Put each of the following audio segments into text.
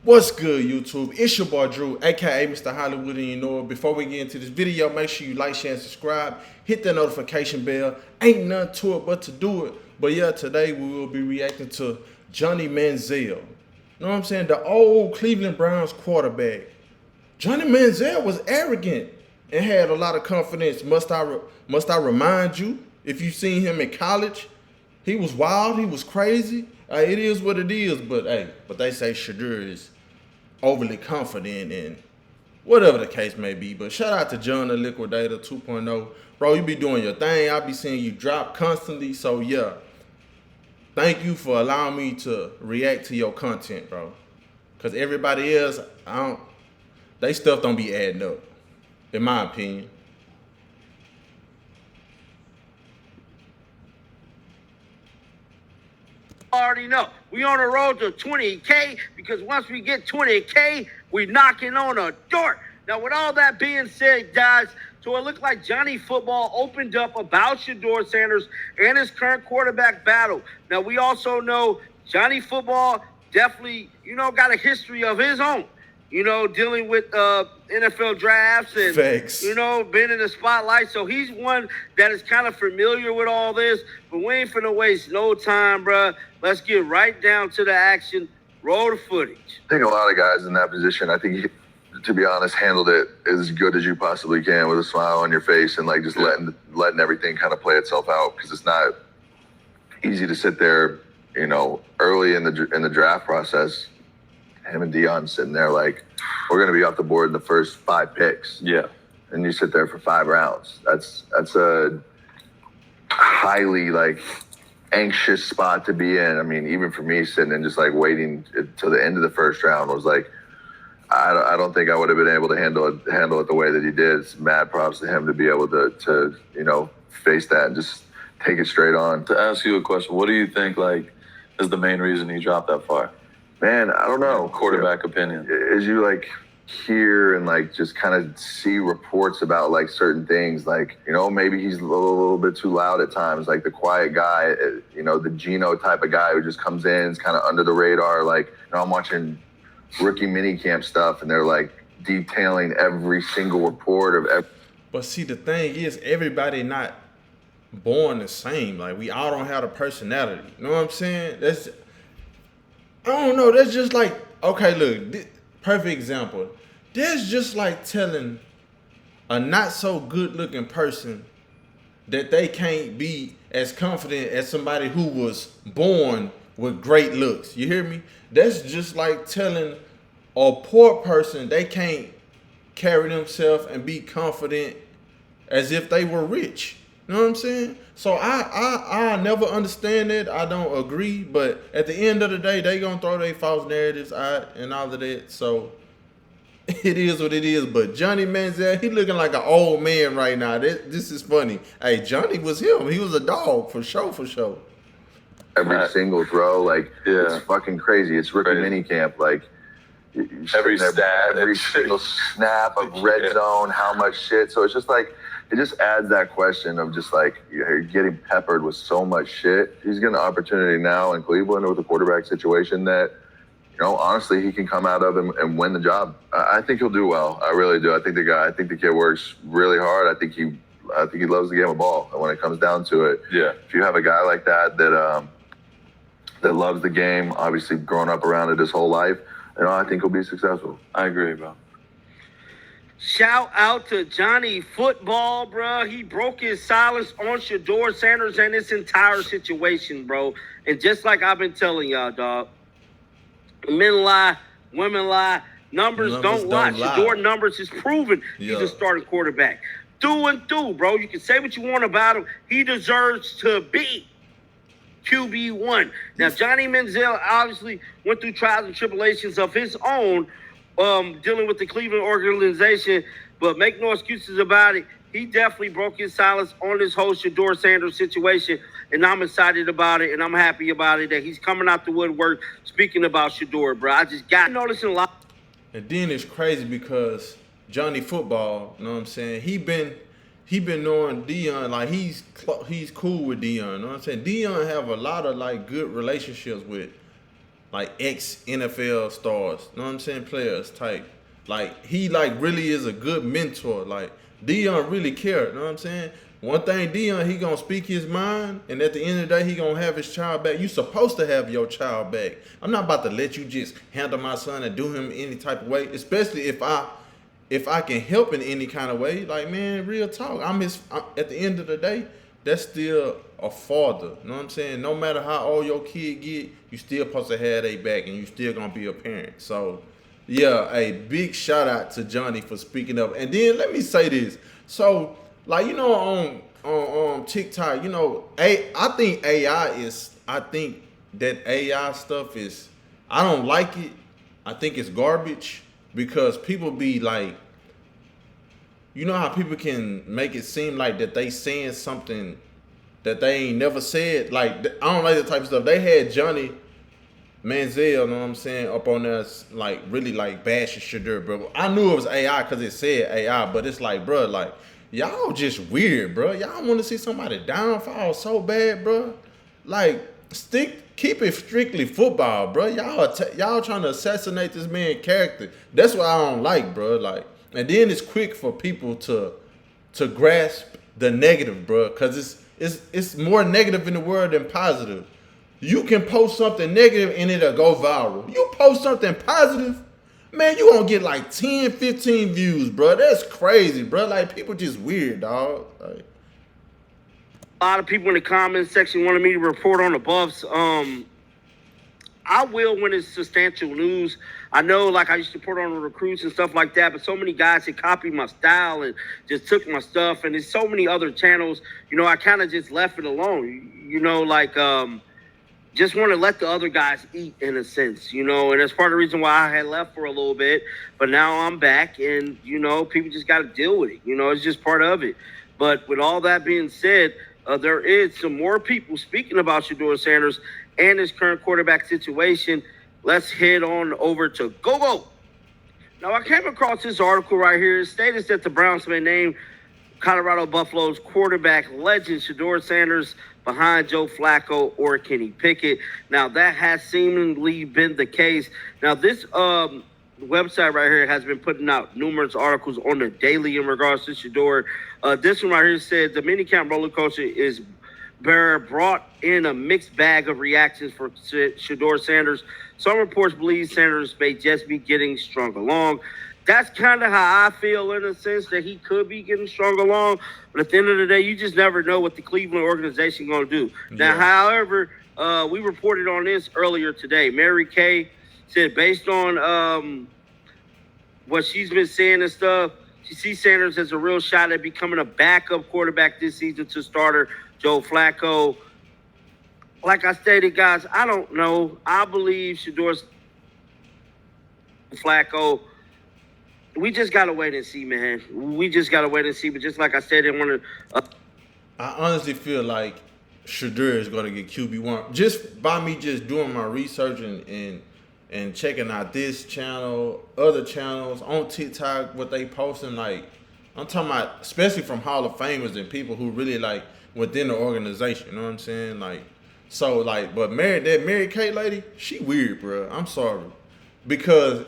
What's good, YouTube? It's your boy Drew, aka Mr. Hollywood, and you know it. Before we get into this video, make sure you like, share, and subscribe. Hit that notification bell. Ain't nothing to it but to do it. But yeah, today we will be reacting to Johnny Manziel. You know what I'm saying? The old Cleveland Browns quarterback. Johnny Manziel was arrogant and had a lot of confidence. Must I remind you? If you seen him in college, he was wild. He was crazy. It is what it is. But hey, but they say SHEDEUR is overly confident and whatever the case may be. But shout out to John the Liquidator 2.0. Bro, you be doing your thing. I be seeing you drop constantly. So yeah, thank you for allowing me to react to your content, bro. Cause everybody else, they stuff don't be adding up, in my opinion. Already know we on the road to 20K, because once we get 20K, we knocking on a door. Now, with all that being said, guys, so it looked like Johnny Football opened up about Shador Sanders and his current quarterback battle. Now, we also know Johnny Football definitely, got a history of his own, dealing with NFL drafts and, Facts. being in the spotlight. So he's one that is kind of familiar with all this, but we ain't finna waste no time, bruh. Let's get right down to the action. Roll the footage. I think a lot of guys in that position, I think, to be honest, handled it as good as you possibly can with a smile on your face and like just letting everything kind of play itself out, because it's not easy to sit there, early in the draft process. Him and Dion sitting there like, we're going to be off the board in the first 5 picks. Yeah. And you sit there for 5 rounds. That's a highly anxious spot to be in. I mean, even for me, sitting and just waiting till the end of the first round was like, I don't think I would have been able to handle it the way that he did. It's mad props to him to be able to face that and just take it straight on. To ask you a question, what do you think is the main reason he dropped that far? Man, I don't know. Quarterback opinion. As you hear and just kind of see reports about certain things, maybe he's a little bit too loud at times, the quiet guy, the Geno type of guy who just comes in, is kind of under the radar. I'm watching rookie minicamp stuff and they're detailing every single report of every. But see, the thing is, everybody not born the same. We all don't have a personality. You know what I'm saying? I don't know. That's just okay, look, perfect example. That's just telling a not so good looking person that they can't be as confident as somebody who was born with great looks. You hear me? That's just like telling a poor person they can't carry themselves and be confident as if they were rich. You know what I'm saying? So I never understand it. I don't agree. But at the end of the day, they gonna throw their false narratives out and all of that. So it is what it is. But Johnny Manziel, he looking like an old man right now. This is funny. Hey, Johnny was him. He was a dog for sure, for sure. Every single throw, it's fucking crazy. It's rookie minicamp, every stat, every single snap of red zone, how much shit. So it's just it just adds that question of just you're getting peppered with so much shit. He's getting an opportunity now in Cleveland with a quarterback situation that, honestly, he can come out of and win the job. I think he'll do well. I really do. I think the kid works really hard. I think he loves the game of ball. And when it comes down to it, yeah. If you have a guy like that loves the game, obviously grown up around it his whole life, I think he'll be successful. I agree, bro. Shout out to Johnny Football, bro. He broke his silence on Shador Sanders and this entire situation, bro. And just like I've been telling y'all, dog, men lie, women lie, numbers don't lie. Shador numbers is proven he's a starting quarterback. Through and through, bro. You can say what you want about him. He deserves to be QB1. Now, Johnny Manziel obviously went through trials and tribulations of his own, dealing with the Cleveland organization, but make no excuses about it. He definitely broke his silence on this whole Shador Sanders situation, and I'm excited about it, and I'm happy about it that he's coming out the woodwork speaking about Shador, bro. I just got noticing a lot. And then it's crazy because Johnny Football, you know what I'm saying? He been knowing Dion, he's cool with Dion. You know what I'm saying? Dion have a lot of good relationships with ex NFL stars, you know what I'm saying, players type. Like he like really is a good mentor. Like Dion really cared, you know what I'm saying? One thing, Dion, he gonna speak his mind, and at the end of the day, he gonna have his child back. You supposed to have your child back. I'm not about to let you just handle my son and do him any type of way, especially if I can help in any kind of way. Like, man, real talk. At the end of the day, that's still a father. You know what I'm saying? No matter how old your kid get, you still supposed to have their back, and you still gonna be a parent. So, yeah, a big shout out to Johnny for speaking up. And then let me say this. So, like, you know, on TikTok, you know, I think that AI stuff is, I don't like it. I think it's garbage because people be like, you know how people can make it seem like that they saying something that they ain't never said. Like, I don't like that type of stuff. They had Johnny Manziel, you know what I'm saying, up on there, like, really, like, bashing SHEDEUR, bro. I knew it was AI because it said AI, but it's like, bro, like, y'all just weird, bro. Y'all want to see somebody downfall so bad, bro. Like, keep it strictly football, bro. Y'all trying to assassinate this man's character. That's what I don't like, bro. Like, and then it's quick for people to grasp the negative, bro, because it's more negative in the world than positive. You can post something negative and it'll go viral. You post something positive, man, you gonna get like 10, 15 views, bro. That's crazy, bro. Like, people just weird, dog. Like, a lot of people in the comments section wanted me to report on the Buffs. I will when it's substantial news. I know, like, I used to report on the recruits and stuff like that, but so many guys had copied my style and just took my stuff, and there's so many other channels. You know, I kind of just left it alone. You know, like, just want to let the other guys eat in a sense, you know, and that's part of the reason why I had left for a little bit. But now I'm back, and, you know, people just got to deal with it. You know, it's just part of it. But with all that being said, there is some more people speaking about Shador Sanders and his current quarterback situation. Let's head on over to Go. Now, I came across this article right here. It stated that the Browns may name Colorado Buffalo's quarterback legend Shador Sanders behind Joe Flacco or Kenny Pickett. Now, that has seemingly been the case. Now, this website right here has been putting out numerous articles on the daily in regards to Shador. This one right here said the minicamp roller coaster is brought in a mixed bag of reactions for Shador Sanders. Some reports believe Sanders may just be getting strung along. That's kind of how I feel, in a sense, that he could be getting strung along. But at the end of the day, you just never know what the Cleveland organization going to do. Yeah. Now, however, we reported on this earlier today. Mary Kay said, based on what she's been saying and stuff, she sees Sanders as a real shot at becoming a backup quarterback this season to starter Joe Flacco. Like I stated, guys, I don't know. I believe Shador Flacco. We just got to wait and see, man. We just got to wait and see. But just like I said, I honestly feel like Shador is going to get QB1. Just by me just doing my research and checking out this channel, other channels, on TikTok, what they posting. Like, I'm talking about, especially from Hall of Famers and people who really, like, within the organization. You know what I'm saying? Like, so, like, but that Mary Kay lady, she weird, bro. I'm sorry. Because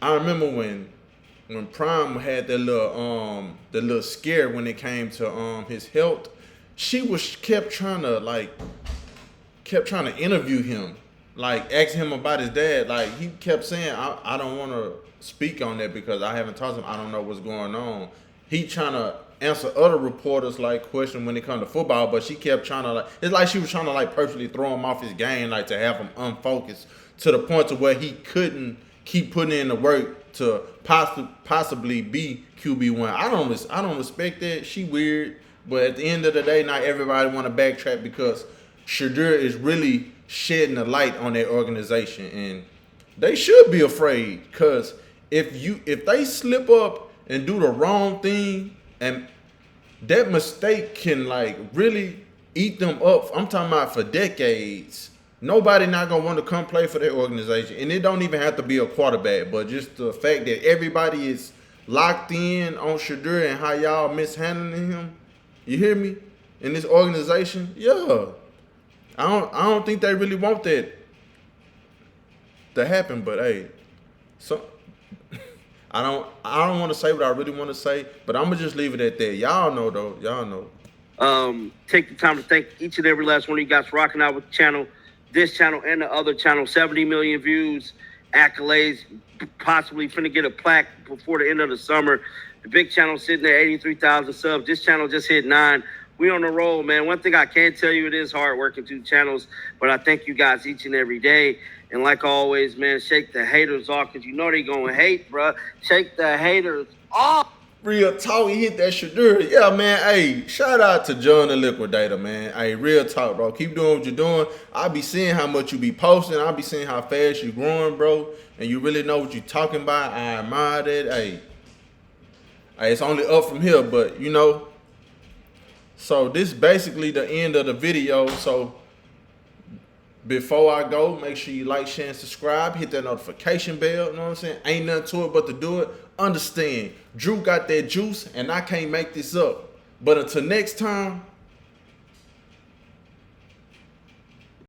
I remember when Prime had that little scare when it came to his health, she kept trying to interview him, like asking him about his dad. Like, he kept saying, I don't want to speak on that because I haven't talked to him. I don't know what's going on. He trying to answer other reporters like questions when it comes to football, but she kept trying to, like, it's like she was trying to like purposely throw him off his game, like to have him unfocused to the point to where he couldn't keep putting in the work to possibly be QB1. I don't respect that. She weird, but at the end of the day, not everybody want to backtrack because Shador is really shedding a light on their organization, and they should be afraid because if they slip up and do the wrong thing, and that mistake can like really eat them up. I'm talking about for decades. Nobody not gonna want to come play for their organization, and it don't even have to be a quarterback, but just the fact that everybody is locked in on Shador and how y'all mishandling him. You hear me? In this organization, yeah, I don't think they really want that to happen, but hey, so I don't want to say what I really want to say, but I'm gonna just leave it at that. Y'all know though, y'all know. Take the time to thank each and every last one of you guys for rocking out with the channel, this channel and the other channel. 70 million views, accolades, possibly finna get a plaque before the end of the summer. The big channel sitting at 83,000 subs. This channel just hit 9. We on the roll, man. One thing I can tell you, it is hard working 2 channels, but I thank you guys each and every day. And like always, man, shake the haters off, because you know they gonna hate, bruh. Shake the haters off. Real talk, he hit that Shedeur. Yeah, man. Hey, shout out to John the Liquidator, man. Hey, real talk, bro. Keep doing what you're doing. I be seeing how much you be posting. I be seeing how fast you growing, bro. And you really know what you talking about. I admire that. Hey, it's only up from here, but you know. So this basically the end of the video. So before I go, make sure you like, share, and subscribe. Hit that notification bell. You know what I'm saying? Ain't nothing to it but to do it. Understand, Drew got that juice, and I can't make this up. But until next time,